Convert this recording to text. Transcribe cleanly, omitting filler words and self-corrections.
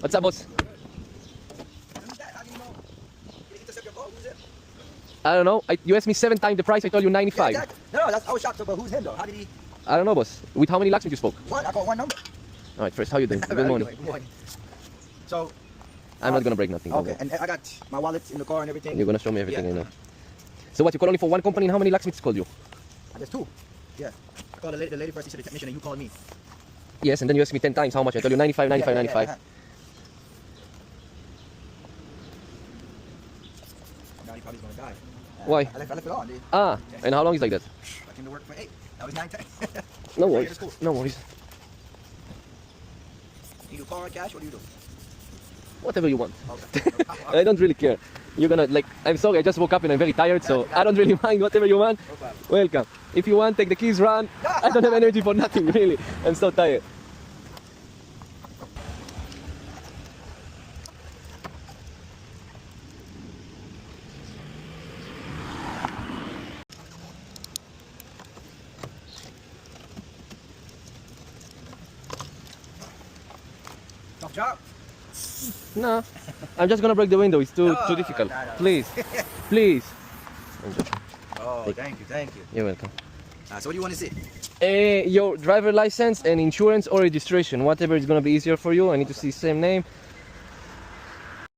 What's up, boss? Who's that? How do you know? Did he intercept your call? Who's it? I don't know. You asked me 7 times the price. I told you 95. Yeah, exactly. No, I was shocked, but who's him though? How did he? I don't know, boss. With how many locksmiths you spoke? What? I got one number. All right, first, how you doing? Good morning. Good morning. So. I'm not gonna break nothing. Okay, and I got my wallet in the car and everything. You're gonna show me everything, Yeah. I know. So what? You call only for one company, and how many locksmiths called you? There's two. Yeah. I called the lady first. She said the technician, and you called me. Yes, and then you asked me 10 times how much. I told you 95, 95, 95. Now he probably gonna die. Why? I left it on, dude. Ah, and how long is like that? I came to work for 8. That was 9 10. No worries. No worries. You do car cash? What do you do? Whatever you want. Okay. I don't really care. You're gonna like. I'm sorry. I just woke up and I'm very tired, so I don't really mind. Whatever you want. No problem. Welcome. If you want, take the keys, run. I don't have energy for nothing, really. I'm so tired. Tough job. No, I'm just gonna break the window. It's too difficult. No. Please, please. Oh, thank you. You're welcome. So what do you want to see? Your driver license and insurance or registration, whatever is gonna be easier for you. I need to see same name.